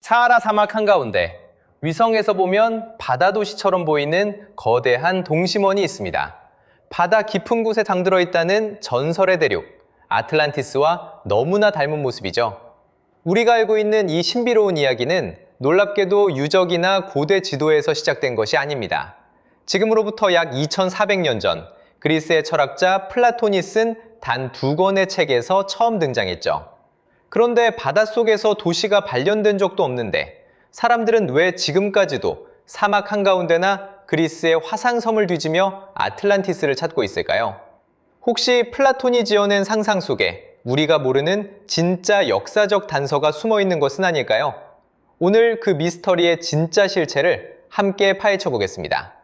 사하라 사막 한가운데 위성에서 보면 바다 도시처럼 보이는 거대한 동심원이 있습니다. 바다 깊은 곳에 잠들어 있다는 전설의 대륙, 아틀란티스와 너무나 닮은 모습이죠. 우리가 알고 있는 이 신비로운 이야기는 놀랍게도 유적이나 고대 지도에서 시작된 것이 아닙니다. 지금으로부터 약 2400년 전 그리스의 철학자 플라톤이 쓴 단 2권의 책에서 처음 등장했죠. 그런데 바닷속에서 도시가 발견된 적도 없는데 사람들은 왜 지금까지도 사막 한가운데나 그리스의 화산섬을 뒤지며 아틀란티스를 찾고 있을까요? 혹시 플라톤이 지어낸 상상 속에 우리가 모르는 진짜 역사적 단서가 숨어 있는 것은 아닐까요? 오늘 그 미스터리의 진짜 실체를 함께 파헤쳐 보겠습니다.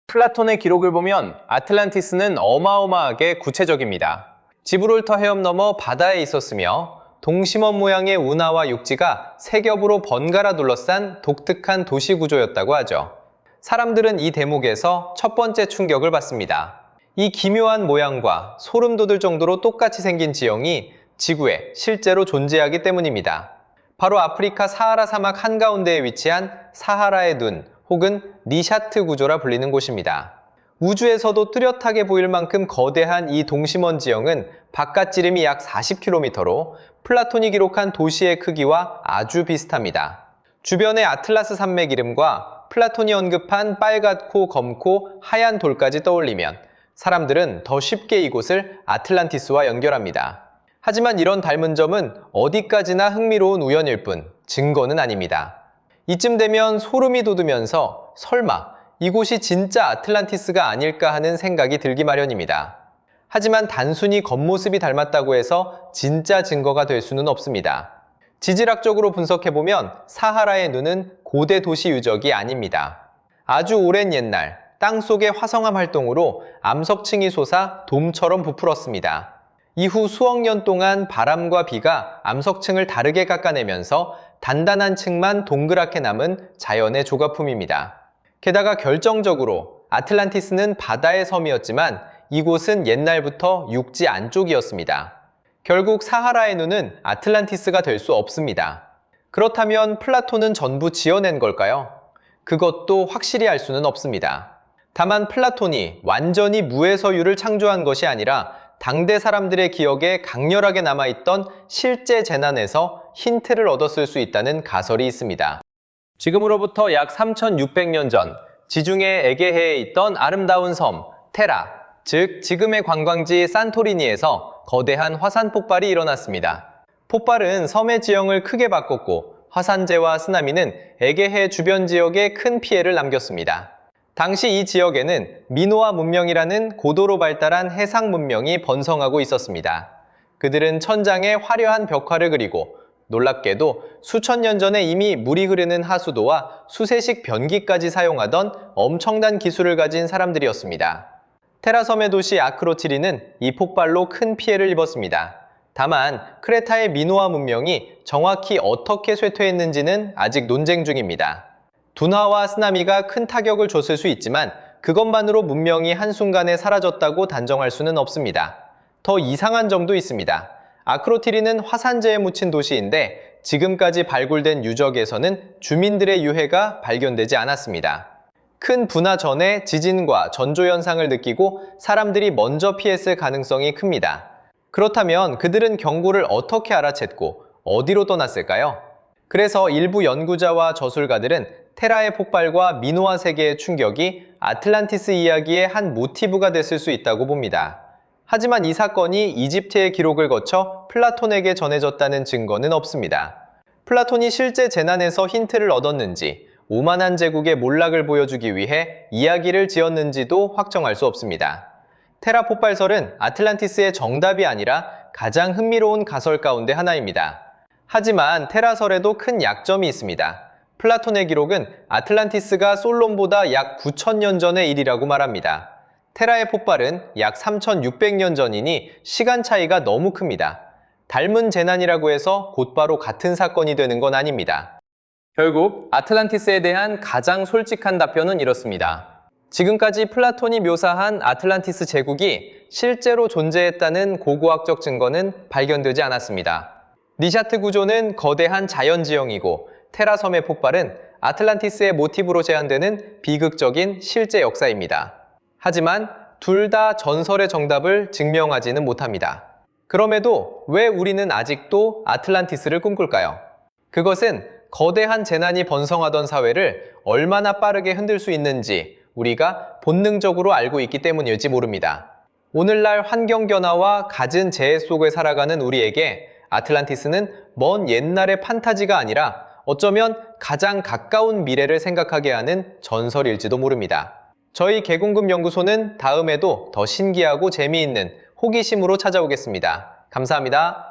플라톤의 기록을 보면 아틀란티스는 어마어마하게 구체적입니다. 지브롤터 해협 너머 바다에 있었으며 동심원 모양의 운하와 육지가 세 겹으로 번갈아 둘러싼 독특한 도시 구조였다고 하죠. 사람들은 이 대목에서 첫 번째 충격을 받습니다. 이 기묘한 모양과 소름 돋을 정도로 똑같이 생긴 지형이 지구에 실제로 존재하기 때문입니다. 바로 아프리카 사하라 사막 한가운데에 위치한 사하라의 눈 혹은 니샤트 구조라 불리는 곳입니다. 우주에서도 뚜렷하게 보일 만큼 거대한 이 동심원 지형은 바깥 지름이 약 40km로 플라톤이 기록한 도시의 크기와 아주 비슷합니다. 주변의 아틀라스 산맥 이름과 플라톤이 언급한 빨갛고 검고 하얀 돌까지 떠올리면 사람들은 더 쉽게 이곳을 아틀란티스와 연결합니다. 하지만 이런 닮은 점은 어디까지나 흥미로운 우연일 뿐 증거는 아닙니다. 이쯤 되면 소름이 돋으면서 설마 이곳이 진짜 아틀란티스가 아닐까 하는 생각이 들기 마련입니다. 하지만 단순히 겉모습이 닮았다고 해서 진짜 증거가 될 수는 없습니다. 지질학적으로 분석해보면 사하라의 눈은 고대 도시 유적이 아닙니다. 아주 오랜 옛날 땅속의 화성암 활동으로 암석층이 솟아 돔처럼 부풀었습니다. 이후 수억 년 동안 바람과 비가 암석층을 다르게 깎아내면서 단단한 층만 동그랗게 남은 자연의 조각품입니다. 게다가 결정적으로 아틀란티스는 바다의 섬이었지만 이곳은 옛날부터 육지 안쪽이었습니다. 결국 사하라의 눈은 아틀란티스가 될 수 없습니다. 그렇다면 플라톤은 전부 지어낸 걸까요? 그것도 확실히 알 수는 없습니다. 다만 플라톤이 완전히 무에서유를 창조한 것이 아니라 당대 사람들의 기억에 강렬하게 남아있던 실제 재난에서 힌트를 얻었을 수 있다는 가설이 있습니다. 지금으로부터 약 3600년 전 지중해 에게해에 있던 아름다운 섬 테라, 즉 지금의 관광지 산토리니에서 거대한 화산 폭발이 일어났습니다. 폭발은 섬의 지형을 크게 바꿨고 화산재와 쓰나미는 에게해 주변 지역에 큰 피해를 남겼습니다. 당시 이 지역에는 미노아 문명이라는 고도로 발달한 해상 문명이 번성하고 있었습니다. 그들은 천장에 화려한 벽화를 그리고 놀랍게도 수천 년 전에 이미 물이 흐르는 하수도와 수세식 변기까지 사용하던 엄청난 기술을 가진 사람들이었습니다. 테라섬의 도시 아크로티리는 이 폭발로 큰 피해를 입었습니다. 다만 크레타의 미노아 문명이 정확히 어떻게 쇠퇴했는지는 아직 논쟁 중입니다. 둔화와 쓰나미가 큰 타격을 줬을 수 있지만 그것만으로 문명이 한순간에 사라졌다고 단정할 수는 없습니다. 더 이상한 점도 있습니다. 아크로티리는 화산재에 묻힌 도시인데 지금까지 발굴된 유적에서는 주민들의 유해가 발견되지 않았습니다. 큰 분화 전에 지진과 전조 현상을 느끼고 사람들이 먼저 피했을 가능성이 큽니다. 그렇다면 그들은 경고를 어떻게 알아챘고 어디로 떠났을까요? 그래서 일부 연구자와 저술가들은 테라의 폭발과 미노아 세계의 충격이 아틀란티스 이야기의 한 모티브가 됐을 수 있다고 봅니다. 하지만 이 사건이 이집트의 기록을 거쳐 플라톤에게 전해졌다는 증거는 없습니다. 플라톤이 실제 재난에서 힌트를 얻었는지 오만한 제국의 몰락을 보여주기 위해 이야기를 지었는지도 확정할 수 없습니다. 테라 폭발설은 아틀란티스의 정답이 아니라 가장 흥미로운 가설 가운데 하나입니다. 하지만 테라설에도 큰 약점이 있습니다. 플라톤의 기록은 아틀란티스가 솔론보다 약 9000년 전의 일이라고 말합니다. 테라의 폭발은 약 3600년 전이니 시간 차이가 너무 큽니다. 닮은 재난이라고 해서 곧바로 같은 사건이 되는 건 아닙니다. 결국 아틀란티스에 대한 가장 솔직한 답변은 이렇습니다. 지금까지 플라톤이 묘사한 아틀란티스 제국이 실제로 존재했다는 고고학적 증거는 발견되지 않았습니다. 니샤트 구조는 거대한 자연지형이고 테라섬의 폭발은 아틀란티스의 모티브로 제안되는 비극적인 실제 역사입니다. 하지만 둘 다 전설의 정답을 증명하지는 못합니다. 그럼에도 왜 우리는 아직도 아틀란티스를 꿈꿀까요? 그것은 거대한 재난이 번성하던 사회를 얼마나 빠르게 흔들 수 있는지 우리가 본능적으로 알고 있기 때문일지 모릅니다. 오늘날 환경변화와 갖은 재해 속에 살아가는 우리에게 아틀란티스는 먼 옛날의 판타지가 아니라 어쩌면 가장 가까운 미래를 생각하게 하는 전설일지도 모릅니다. 저희 개공금 연구소는 다음에도 더 신기하고 재미있는 호기심으로 찾아오겠습니다. 감사합니다.